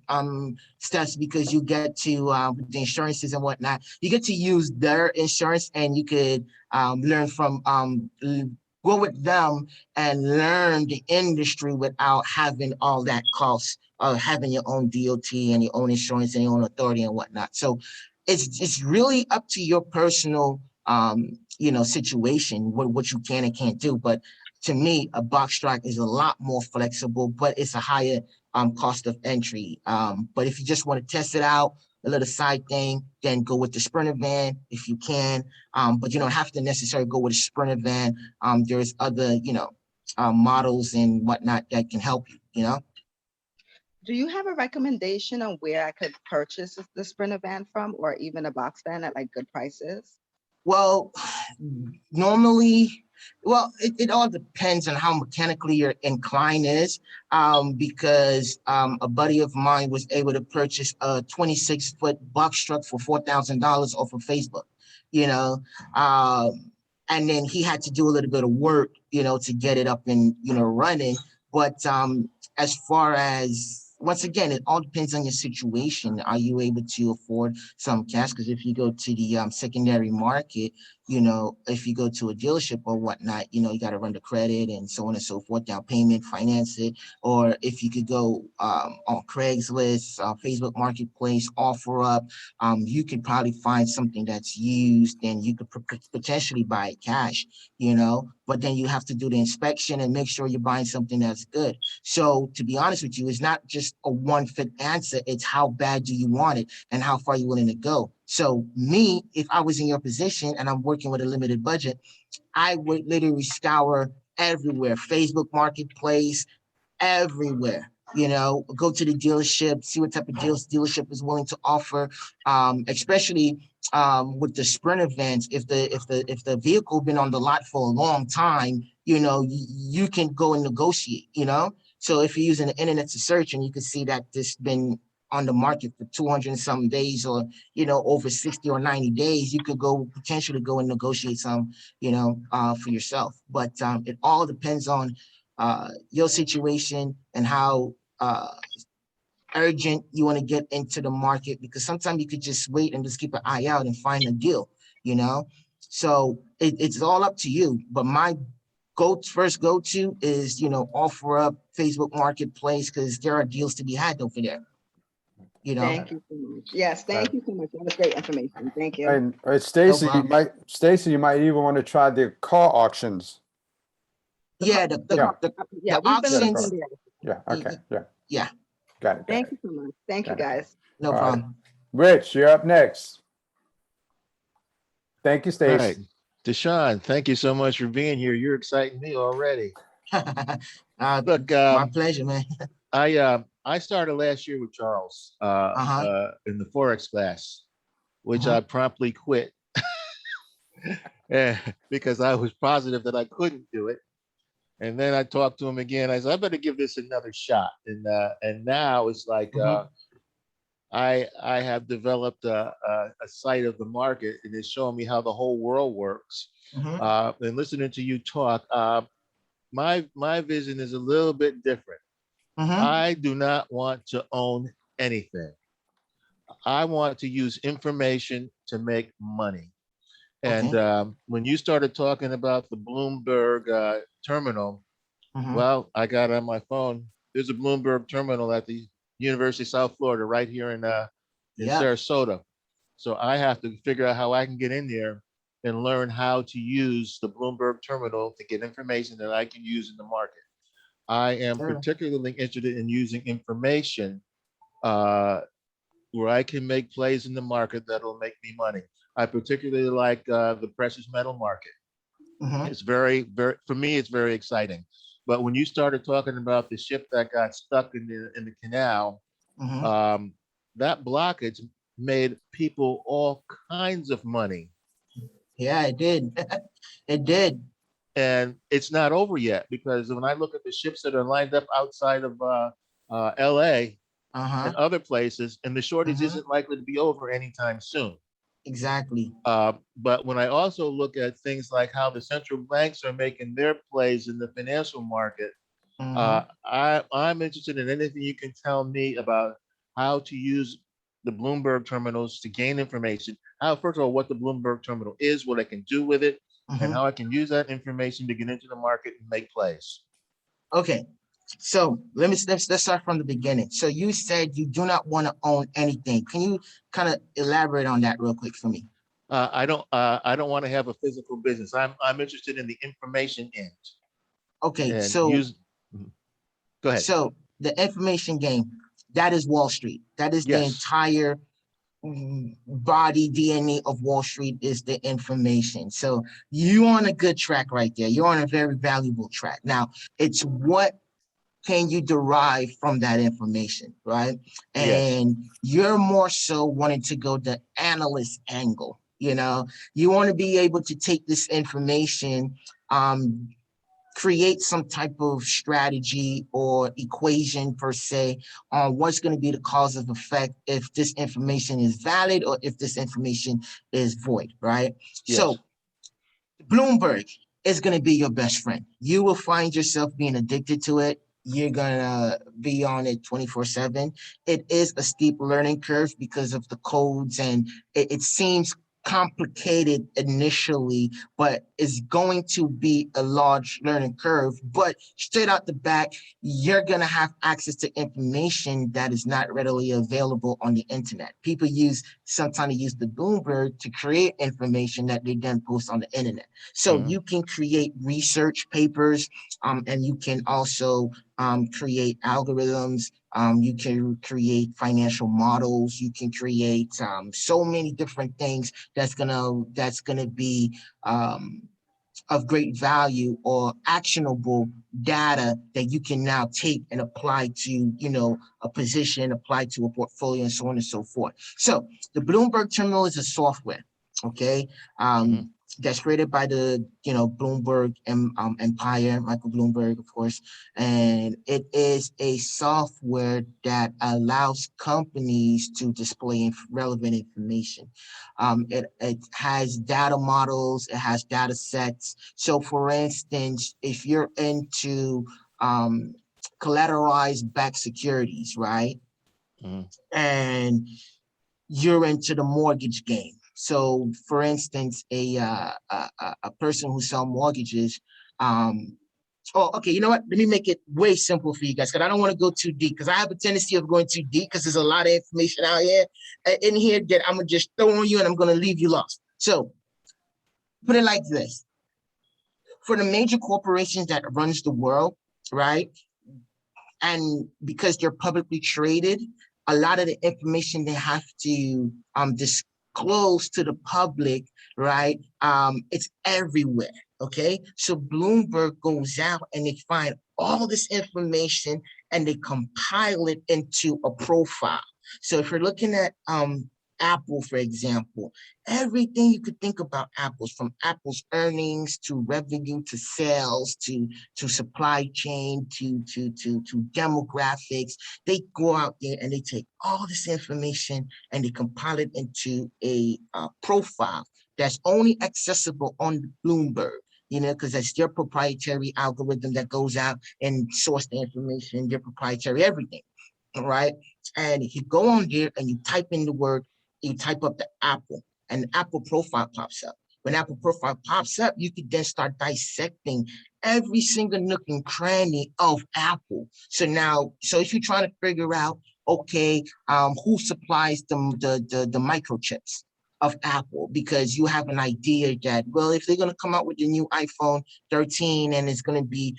steps, because you get to the insurances and whatnot. You get to use their insurance, and you could learn from go with them and learn the industry without having all that cost of having your own DOT and your own insurance and your own authority and whatnot. So it's really up to your personal situation, what you can and can't do. But to me, a box truck is a lot more flexible, but it's a higher cost of entry. But if you just want to test it out, a little side thing, then go with the Sprinter van if you can. But you don't have to necessarily go with a Sprinter van. There's other, models and whatnot that can help you, Do you have a recommendation on where I could purchase the Sprinter van from, or even a box van at like good prices? Well, normally, it all depends on how mechanically your incline is, because a buddy of mine was able to purchase a 26-foot box truck for $4,000 off of Facebook, and then he had to do a little bit of work, to get it up and, running. But as far as, once again, it all depends on your situation. Are you able to afford some cash? Because if you go to the secondary market, you know, if you go to a dealership or whatnot, you know, you got to run the credit and so on and so forth, down payment, finance it. Or if you could go on Craigslist, Facebook Marketplace, OfferUp, you could probably find something that's used and you could potentially buy it cash, you know, but then you have to do the inspection and make sure you're buying something that's good. So to be honest with you, it's not just a one fit answer. It's how bad do you want it and how far you're willing to go. So me, if I was in your position and I'm working with a limited budget, I would literally scour everywhere, Facebook Marketplace, everywhere. You know, go to the dealership, see what type of deals dealership is willing to offer, especially with the sprint events. If the vehicle been on the lot for a long time, you know, you can go and negotiate. You know, so if you're using the internet to search and you can see that this been on the market for 200 and some days, or you know, over 60 or 90 days, you could go potentially go and negotiate some, you know, for yourself. But it all depends on your situation and how urgent you want to get into the market, because sometimes you could just wait and just keep an eye out and find a deal, you know. So it's all up to you. But my first go-to is, you know, OfferUp, Facebook Marketplace, because there are deals to be had over there. You know. Thank you so much. Yes, thank you so much. That was great information. Thank you. And Stacy, you might even want to try the car auctions. Yeah, the auctions. Yeah. Okay. Yeah. Yeah. Got it. Thank you so much. Thank you, guys. No problem. Rich, you're up next. Thank you, Stacy. All right. Deshorn, thank you so much for being here. You're exciting me already. Look, my pleasure, man. I started last year with Charles in the Forex class, which I promptly quit because I was positive that I couldn't do it. And then I talked to him again. I said, I better give this another shot. And now it's like I have developed a sight of the market, and it's showing me how the whole world works. And listening to you talk, my vision is a little bit different. I do not want to own anything. I want to use information to make money. And when you started talking about the Bloomberg terminal, well, I got on my phone. There's a Bloomberg terminal at the University of South Florida right here in Sarasota. So I have to figure out how I can get in there and learn how to use the Bloomberg terminal to get information that I can use in the market. I am particularly interested in using information where I can make plays in the market that'll make me money. I particularly like the precious metal market. It's very, for me, it's very exciting. But when you started talking about the ship that got stuck in the canal, that blockage made people all kinds of money. Yeah, it did. It did. And it's not over yet, because when I look at the ships that are lined up outside of LA and other places, and the shortage isn't likely to be over anytime soon. Exactly. But when I also look at things like how the central banks are making their plays in the financial market, I'm interested in anything you can tell me about how to use the Bloomberg terminals to gain information. How, first of all, what the Bloomberg terminal is, what I can do with it, and how I can use that information to get into the market and make plays. Okay. So let's start from the beginning. So you said you do not want to own anything. Can you kind of elaborate on that real quick for me? I don't want to have a physical business. I'm interested in the information end. Okay, so go ahead. So the information game, that is Wall Street. That is the entire body DNA of Wall Street is the information. So you're on a good track right there. You're on a very valuable track. Now, it's what can you derive from that information, right? And you're more so wanting to go the analyst angle. You know, you want to be able to take this information, create some type of strategy or equation per se on what's going to be the cause of effect if this information is valid or if this information is void, right? So Bloomberg is going to be your best friend. You will find yourself being addicted to it. you're gonna be on it 24/7. It is a steep learning curve because of the codes, and it seems complicated initially, but it's going to be a large learning curve. But straight out the back, you're going to have access to information that is not readily available on the internet. People sometimes use the Bloomberg to create information that they then post on the internet. So you can create research papers, and you can also create algorithms. You can create financial models. You can create so many different things that's gonna be of great value or actionable data that you can now take and apply to, a position, apply to a portfolio, and so on and so forth. So the Bloomberg terminal is a software, okay? That's created by the, Bloomberg empire, Michael Bloomberg, of course. And it is a software that allows companies to display relevant information. It has data models, it has data sets. So for instance, if you're into collateralized backed securities, right? And you're into the mortgage game. So for instance, a person who sells mortgages, okay, you know what? Let me make it way simple for you guys, because I don't want to go too deep, because I have a tendency of going too deep because there's a lot of information out here in here that I'm going to just throw on you and I'm going to leave you lost. So put it like this. For the major corporations that runs the world, right? And because they're publicly traded, a lot of the information they have to disclose to the public, right? It's everywhere, okay? So Bloomberg goes out and they find all this information and they compile it into a profile. So if you're looking at Apple, for example, everything you could think about Apple's, from Apple's earnings to revenue to sales to supply chain to demographics, they go out there and they take all this information and they compile it into a profile that's only accessible on Bloomberg. Because that's their proprietary algorithm that goes out and source the information, their proprietary everything, all right? And if you go on there and you type in the word, you type up the Apple, and the Apple profile pops up. When Apple profile pops up, you can then start dissecting every single nook and cranny of Apple. So if you're trying to figure out, okay, who supplies the microchips of Apple, because you have an idea that, well, if they're going to come out with the new iPhone 13 and it's going to be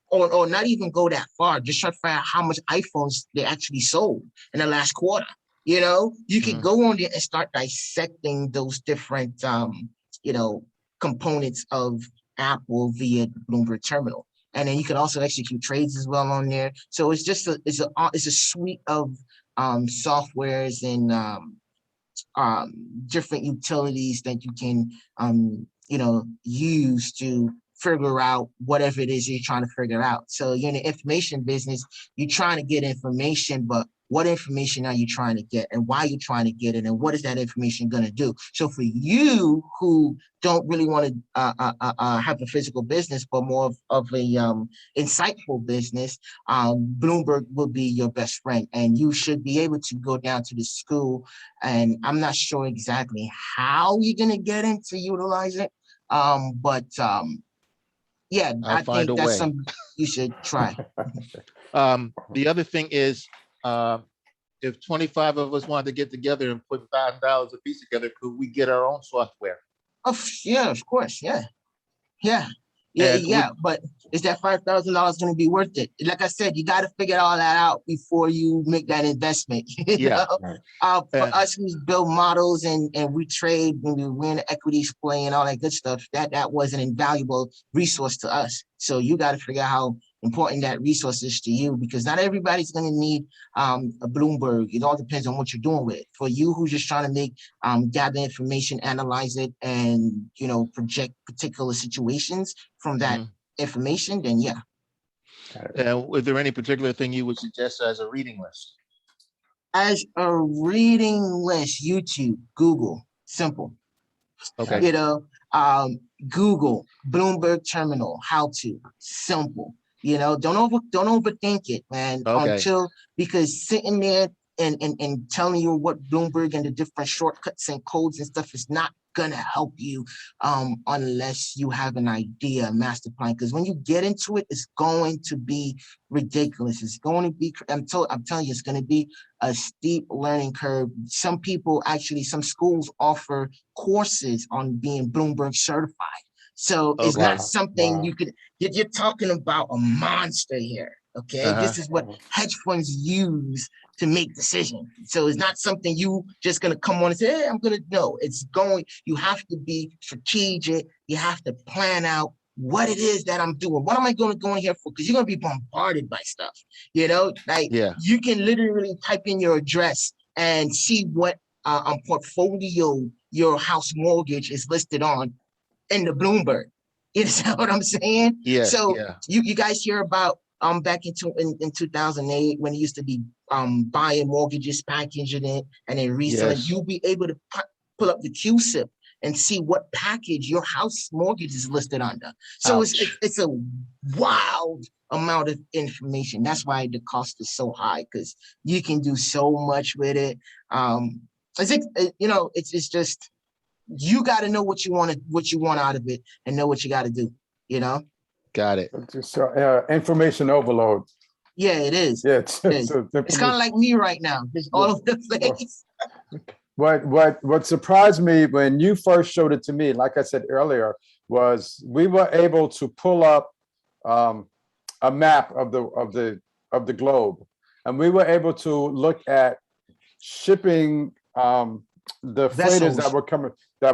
or not even go that far, just try to find out how much iPhones they actually sold in the last quarter. You can go on there and start dissecting those different, components of Apple via the Bloomberg terminal. And then you can also execute trades as well on there. So it's just it's a suite of softwares and different utilities that you can use to figure out whatever it is you're trying to figure out. So you're in the information business, you're trying to get information, but what information are you trying to get, and why are you trying to get it, and what is that information going to do? So for you who don't really want to have a physical business, but more of a insightful business, Bloomberg will be your best friend, and you should be able to go down to the school. And I'm not sure exactly how you're going to get in to utilize it, but yeah, I think that's something you should try. The other thing is, if 25 of us wanted to get together and put $5 a piece together, could we get our own software? Yeah, of course. Yeah. But is that $5,000 going to be worth it? Like I said, you got to figure all that out before you make that investment. For us who build models and we trade when we're in the equities play and all that good stuff, that was an invaluable resource to us. So you got to figure out how important that resource is to you, because not everybody's going to need a Bloomberg. It all depends on what you're doing with it. For you who's just trying to gather information, analyze it, and project particular situations from that information, then yeah. Was there any particular thing you would suggest as a reading list? As a reading list, YouTube, Google, simple. Okay. Google Bloomberg terminal, how to, simple. You know, don't overthink it, man. Okay. Because sitting there and telling you what Bloomberg and the different shortcuts and codes and stuff is not gonna help you unless you have an idea, a master plan. Because when you get into it, it's going to be ridiculous. It's going to be, I'm telling you, it's going to be a steep learning curve. Some schools offer courses on being Bloomberg certified. So it's not something you're talking about a monster here. Okay. This is what hedge funds use to make decisions. So it's not something you just going to come on and say, hey, I'm going to know. You have to be strategic. You have to plan out what it is that I'm doing. What am I going to go in here for? Because you're going to be bombarded by stuff. You know, like you can literally type in your address and see what portfolio your house mortgage is listed on in the Bloomberg. You know what I'm saying? Yeah. So you guys hear about back in 2008 when it used to be buying mortgages, packaging it, and then reselling. You'll be able to pull up the QSIP and see what package your house mortgage is listed under. So it's a wild amount of information. That's why the cost is so high, because you can do so much with it. It's just, you got to know what you want out of it and know what you got to do, you know? Got it. So information overload. Yeah, it is. Yeah, it's kind of like me right now, just all over the place. What surprised me when you first showed it to me, like I said earlier, was we were able to pull up a map of the globe, and we were able to look at shipping the freighters that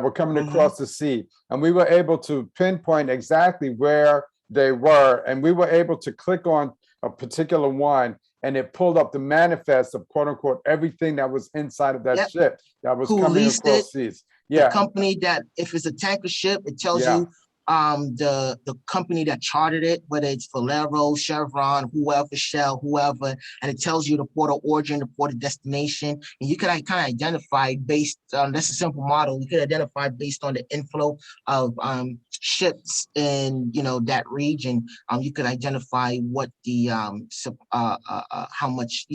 were coming across the sea, and we were able to pinpoint exactly where they were, and we were able to click on a particular one, and it pulled up the manifest of quote unquote everything that was inside of that ship that was coming across seas. The company that, if it's a tanker ship, it tells you the company that chartered it, whether it's Valero, Chevron, whoever, Shell, whoever, and it tells you the port of origin, the port of destination, and you can kind of identify based on, that's a simple model, you can identify based on the inflow of ships in that region. You could identify what the how much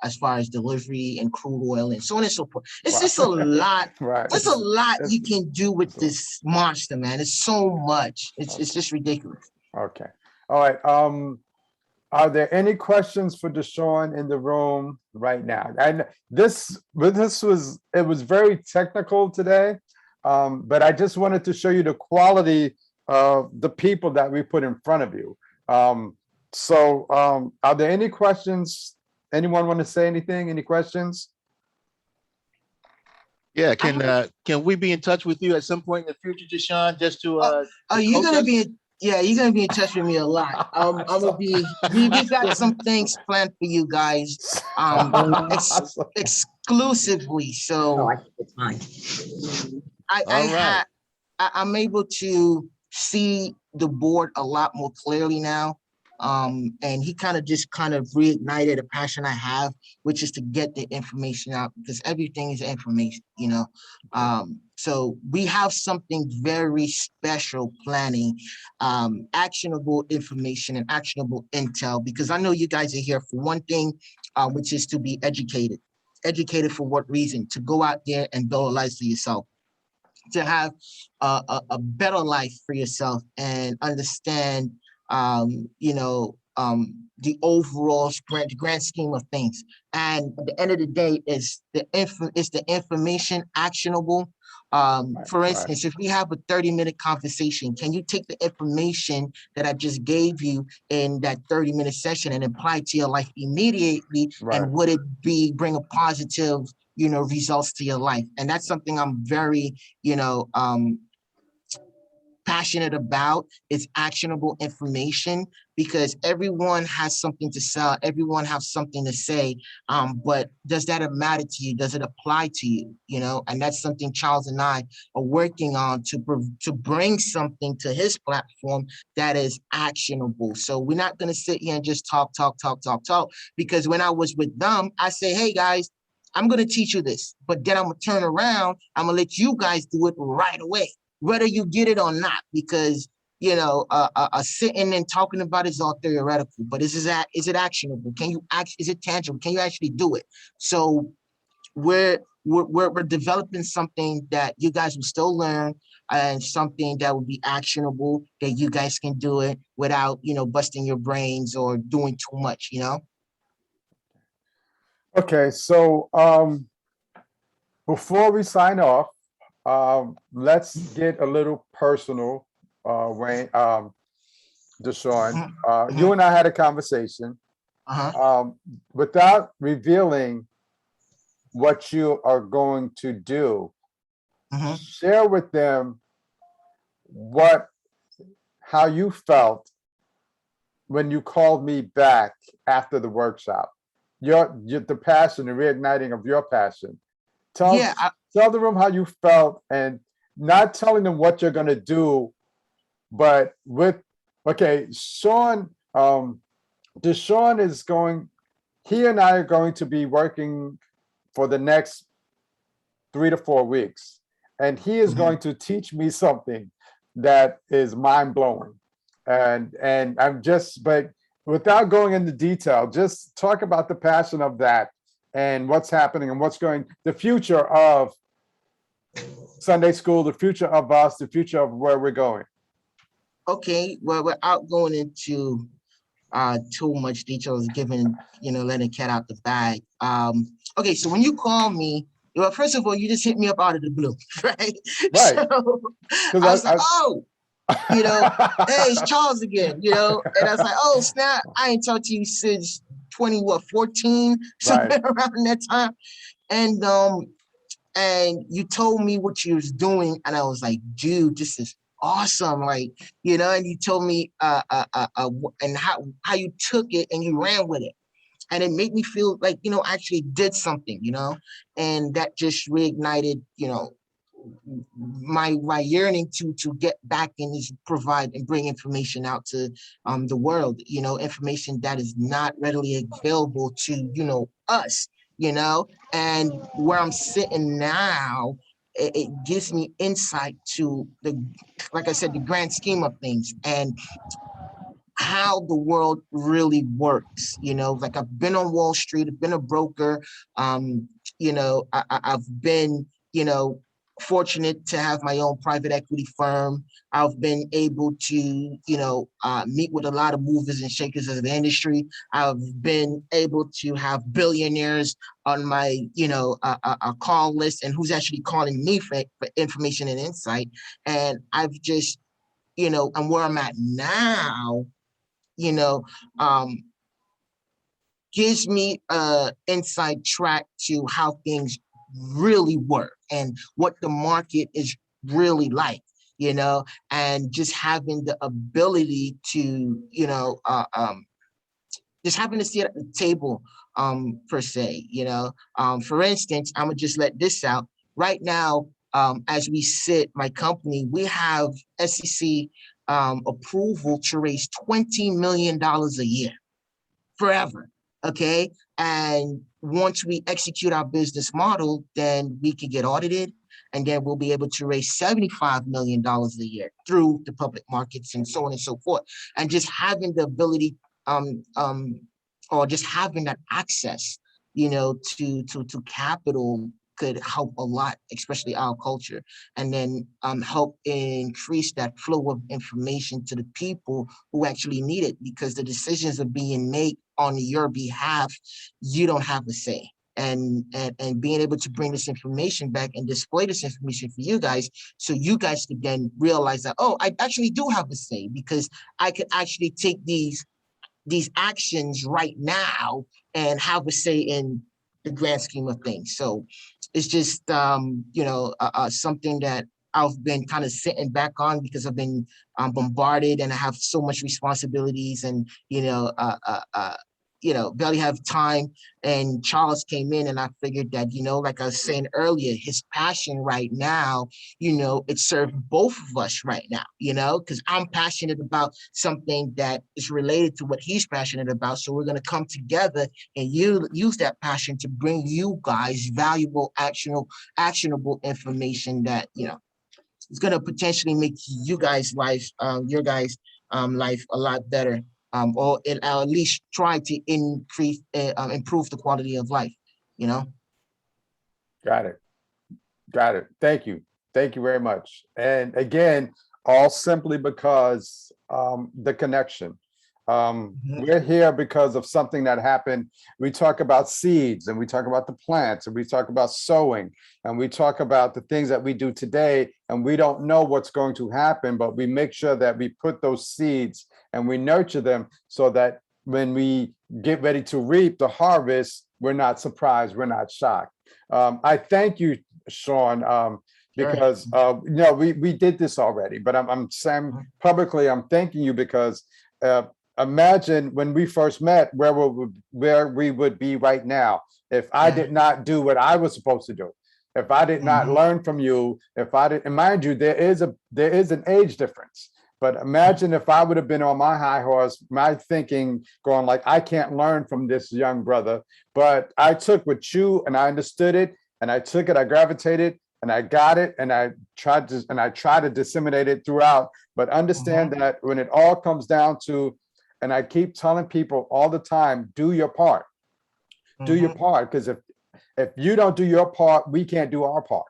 as far as delivery and crude oil and so on and so forth. It's just a lot. There's a lot you can do with this monster, man. It's so much. It's just ridiculous. Okay. All right. Are there any questions for Deshorn in the room right now? And this was very technical today, but I just wanted to show you the quality of the people that we put in front of you. Are there any questions? Anyone want to say anything? Any questions? Yeah, can we be in touch with you at some point in the future, Deshorn, just to you're gonna be in touch with me a lot. I'm gonna be. We've got some things planned for you guys, exclusively. So I think it's fine. I'm able to see the board a lot more clearly now. And he kind of reignited a passion I have, which is to get the information out, because everything is information, so we have something very special planning, actionable information and actionable intel, because I know you guys are here for one thing, which is to be educated. Educated for what reason? To go out there and build a life for yourself, to have a better life for yourself and understand the overall grand scheme of things. And at the end of the day, is the information actionable? For instance, if we have a 30-minute conversation, can you take the information that I just gave you in that 30-minute session and apply it to your life immediately? And would it bring a positive, results to your life? And that's something I'm very, passionate about, is actionable information, because everyone has something to sell, everyone has something to say, but does that matter to you? Does it apply to you? And that's something Charles and I are working on to bring something to his platform that is actionable. So we're not going to sit here and just talk, because when I was with them, I say, hey guys, I'm going to teach you this, but then I'm going to turn around. I'm going to let you guys do it right away, whether you get it or not, because, you know, sitting and talking about it is all theoretical, but is it actionable? Can you is it tangible? Can you actually do it? So we're developing something that you guys will still learn, and something that will be actionable, that you guys can do it without, you know, busting your brains or doing too much, you know? Okay, so before we sign off, let's get a little personal, Wayne, Deshorn. You and I had a conversation. Without revealing what you are going to do, share with them how you felt when you called me back after the workshop. The passion, the reigniting of your passion. Tell the room how you felt, and not telling them what you're going to do, but Sean, Deshorn is going, he and I are going to be working for the next 3 to 4 weeks. And he is going to teach me something that is mind blowing. And but without going into detail, just talk about the passion of that and what's happening and the future of Sunday school, the future of us, the future of where we're going. Okay, well, without going into too much details, given, you know, letting the cat out the bag. Okay, so when you call me, well, first of all, you just hit me up out of the blue, right? Right. So I was like, oh, you know, hey, it's Charles again, you know? And I was like, oh, snap, I ain't talked to you since 14, somewhere around that time. And you told me what you was doing, and I was like, dude, this is awesome, like, you know. And you told me and how you took it and you ran with it, and it made me feel like, you know, I actually did something, you know. And that just reignited, you know, my yearning to get back and just provide and bring information out to the world, you know, information that is not readily available to, you know, us, you know. And where I'm sitting now, it gives me insight to like I said, the grand scheme of things and how the world really works. You know, like I've been on Wall Street, I've been a broker, you know, I've been, you know, fortunate to have my own private equity firm. I've been able to, you know, meet with a lot of movers and shakers of the industry. I've been able to have billionaires on my, you know, a call list, and who's actually calling me for information and insight. And I've just, you know, and where I'm at now, you know, gives me a inside track to how things really work and what the market is really like, you know, and just having the ability to, you know, just having to sit at the table, per se, you know. For instance, I'm gonna just let this out right now. As we sit, my company, we have SEC approval to raise $20 million a year forever. Okay. And once we execute our business model, then we can get audited, and then we'll be able to raise $75 million a year through the public markets and so on and so forth. And just having the ability, or just having that access, you know, to capital could help a lot, especially our culture, and then help increase that flow of information to the people who actually need it, because the decisions are being made on your behalf. You don't have a say. And being able to bring this information back and display this information for you guys, so you guys could then realize that, oh, I actually do have a say, because I could actually take these actions right now and have a say in the grand scheme of things. So it's just, you know, something that I've been kind of sitting back on, because I've been, bombarded, and I have so much responsibilities, and, you know, barely have time. And Charles came in and I figured that, like I was saying earlier, his passion right now, it served both of us right now, because I'm passionate about something that is related to what he's passionate about. So we're going to come together and use that passion to bring you guys valuable, actionable information that, it's going to potentially make you guys' life, your guys' life a lot better, or at least try to improve the quality of life, Got it. Got it. Thank you. Thank you very much. And again, all simply because the connection. We're here because of something that happened. We talk about seeds and we talk about the plants and we talk about sowing and we talk about the things that we do today, and we don't know what's going to happen, but we make sure that we put those seeds and we nurture them so that when we get ready to reap the harvest, we're not surprised, we're not shocked. I thank you, Sean, because we did this already, but I'm saying publicly, I'm thanking you because imagine when we first met, where we would be right now if I did not do what I was supposed to do. If I did not learn from you, if I did, and mind you, there is an age difference. But imagine if I would have been on my high horse, my thinking going like, I can't learn from this young brother. But I took what you and I understood it, and I took it, I gravitated, and I got it, and I tried to disseminate it throughout. But understand that when it all comes down to, and I keep telling people all the time, do your part. Do your part, because if you don't do your part, we can't do our part.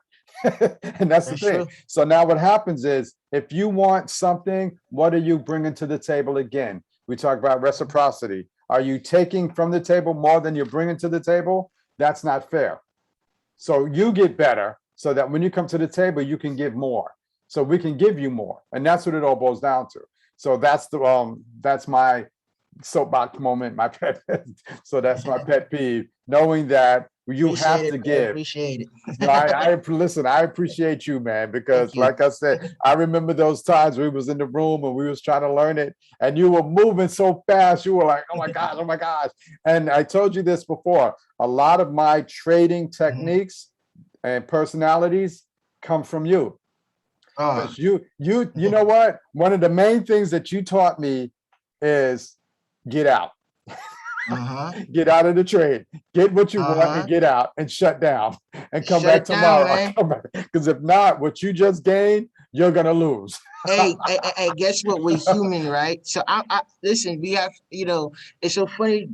And that's the thing. True. So now what happens is, if you want something, what are you bringing to the table again? We talk about reciprocity. Are you taking from the table more than you're bringing to the table? That's not fair. So you get better so that when you come to the table, you can give more. So we can give you more. And that's what it all boils down to. So that's my soapbox moment, my pet. So that's my pet peeve, knowing that you have to give. Appreciate it. No, I appreciate you, man, because like I said, I remember those times we was in the room and we was trying to learn it, and you were moving so fast. You were like, oh my gosh, oh my gosh. And I told you this before, a lot of my trading techniques and personalities come from you. You know what? One of the main things that you taught me is get out. Get out of the trade. Get what you want and get out and shut down and come back tomorrow. Because if not, what you just gained, you're gonna lose. Hey, guess what? We're human, right? So I listen. We have, it's so funny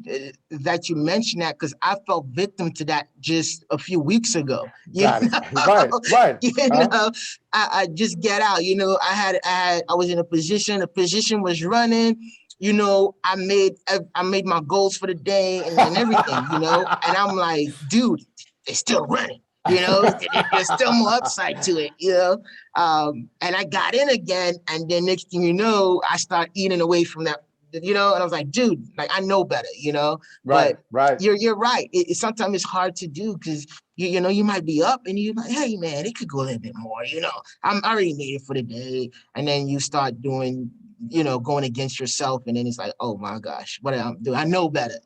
that you mentioned that, because I fell victim to that just a few weeks ago. Got it. Right. I just get out. I was in a position. The position was running. I made my goals for the day and everything. And I'm like, dude, they're still running. There's still more upside to it, and I got in again, and then next thing you know, I start eating away from that, and I was like, dude, like, I know better, Right. You're right. Sometimes it's hard to do, because you might be up and you're like, hey man, it could go a little bit more, I already made it for the day, and then you start doing, going against yourself, and then it's like, oh my gosh, what am I doing? I know better,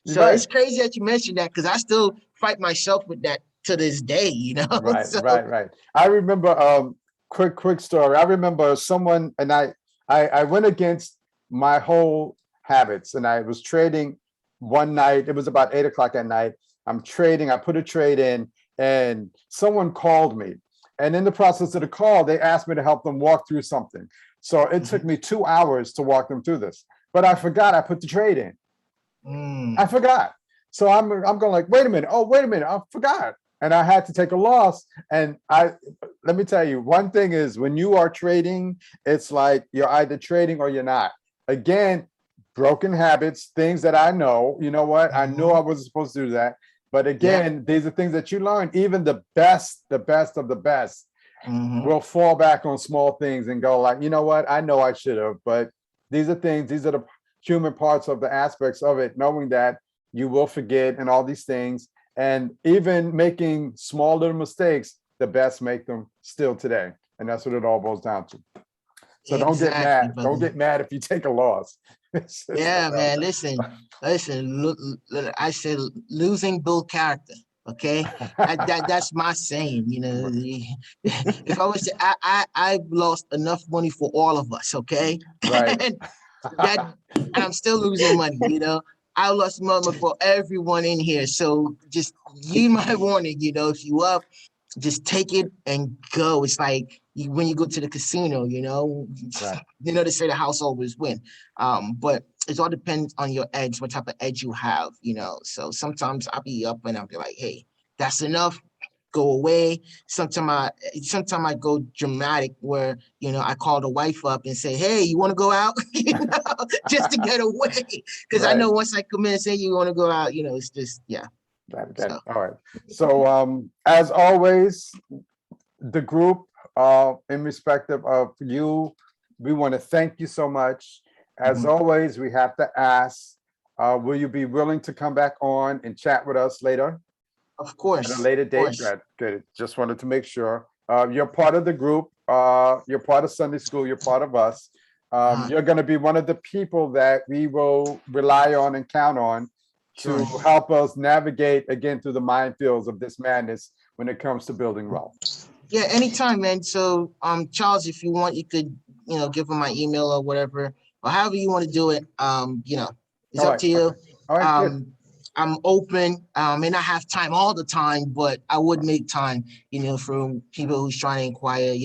So It's crazy that you mentioned that, because I still fight myself with that to this day, Right. I remember quick story. I remember someone, and I went against my whole habits, and I was trading one night. It was about 8 o'clock at night. I'm trading, I put a trade in, and someone called me. And in the process of the call, they asked me to help them walk through something. So it took me 2 hours to walk them through this, but I forgot I put the trade in. I forgot. So I'm going like, wait a minute, I forgot. And I had to take a loss. And let me tell you, one thing is, when you are trading, it's like you're either trading or you're not. Again, broken habits, things that I know, you know what? I knew I wasn't supposed to do that. But again, these are things that you learn. Even the best of the best will fall back on small things and go like, you know what? I know I should have, but these are the human parts of the aspects of it, knowing that you will forget and all these things. And even making small little mistakes, the best make them still today. And that's what it all boils down to. So don't get mad. Don't get mad if you take a loss. Yeah, man. Listen. I said losing build character. Okay, that's my saying. You know, if I was to, I've lost enough money for all of us. Okay, Right. and that, and I'm still losing money. You know, I lost money for everyone in here. So just heed my warning. You know, if you up, just take it and go. It's like when you go to the casino. Right. They say the house always win. But it all depends on your edge, what type of edge you have. So sometimes I'll be up and I'll be like, hey, that's enough. Go away. Sometimes I go dramatic where I call the wife up and say, hey, you want to go out? Just to get away. Because I Right. know once I come in and say you want to go out, it's just Got it. So. All right. So as always, the group, in respective of you, we want to thank you so much. As always, we have to ask, will you be willing to come back on and chat with us later? Of course. At a later date? Good. Just wanted to make sure. You're part of the group. You're part of Sunday school. You're part of us. You're going to be one of the people that we will rely on and count on to help us navigate again through the minefields of this madness when it comes to building wealth. Yeah, anytime, man. So, Charles, if you want, you could, give him my email or whatever, or however you want to do it. It's up to you. Okay. All right, good. I'm open. May not have time all the time, but I would make time, for people who's trying to inquire,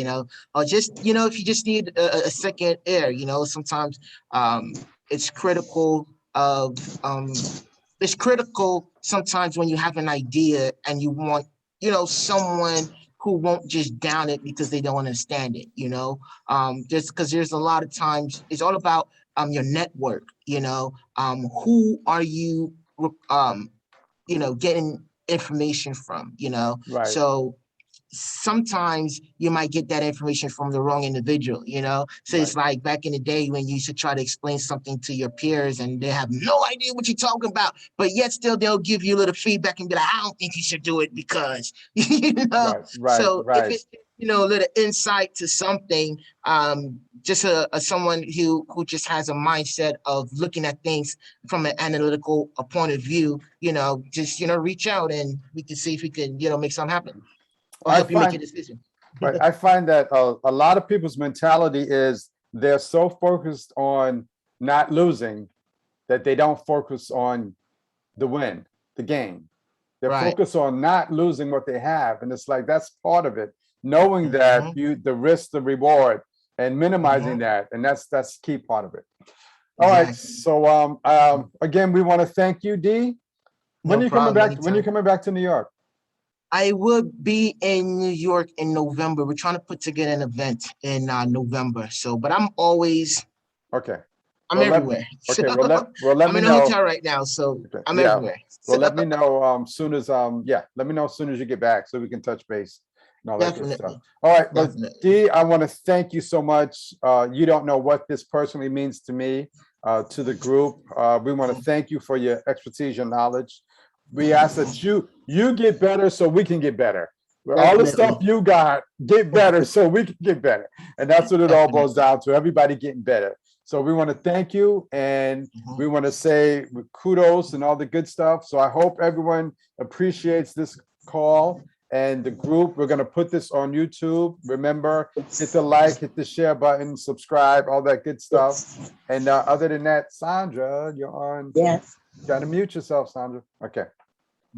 or just, if you just need a second air, sometimes it's critical of it's critical sometimes when you have an idea and you want, someone who won't just down it because they don't understand it, just because there's a lot of times it's all about your network, who are you getting information from, Right. so sometimes you might get that information from the wrong individual, so it's like back in the day when you used to try to explain something to your peers and they have no idea what you're talking about, but yet still they'll give you a little feedback and be like, I don't think you should do it because so if it's a little insight to something, just someone who just has a mindset of looking at things from an analytical point of view, just reach out and we can see if we can make something happen or help you make a decision. But I find that a lot of people's mentality is they're so focused on not losing that they don't focus on the win, the game. They're focused on not losing what they have. And it's like, that's part of it. Knowing that the risk, the reward, and minimizing that. And that's the key part of it. All right. So again, we want to thank you, D. When are you coming back? When are you coming back to New York? I would be in New York in November. We're trying to put together an event in November. So, but I'm always I'm everywhere. Okay, well let I'm me in a know. hotel right now, so I'm everywhere. Well, let me know soon as let me know as soon as you get back so we can touch base and all that good stuff. All right, but D, I want to thank you so much. You don't know what this personally means to me, to the group. We want to thank you for your expertise, your knowledge. We ask that you get better so we can get better. All the stuff you got, get better so we can get better. And that's what it all boils down to, everybody getting better. So we want to thank you, and we want to say kudos and all the good stuff. So I hope everyone appreciates this call and the group. We're going to put this on YouTube. Remember, hit the like, hit the share button, subscribe, all that good stuff. And other than that, Sandra, you're on. Yes. Got to mute yourself, Sandra. Okay.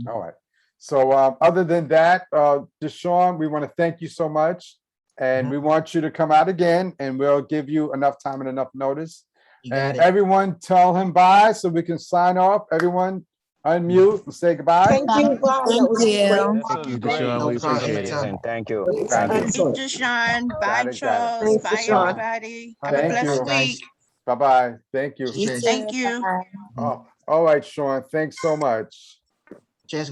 All right. So other than that, Deshorn, we want to thank you so much. And we want you to come out again, and we'll give you enough time and enough notice. And everyone tell him bye so we can sign off. Everyone unmute and say goodbye. Thank you. Thank you. Thank you, Deshorn. We appreciate it. Thank you. Thank you. Thank you, Deshorn. Bye, Charles. Thanks, Bye, Deshorn. everybody. Have a Thank blessed you. week. Bye-bye. Thank you. You too. Thank you. Bye. Oh, all right, Sean. Thanks so much. Cheers.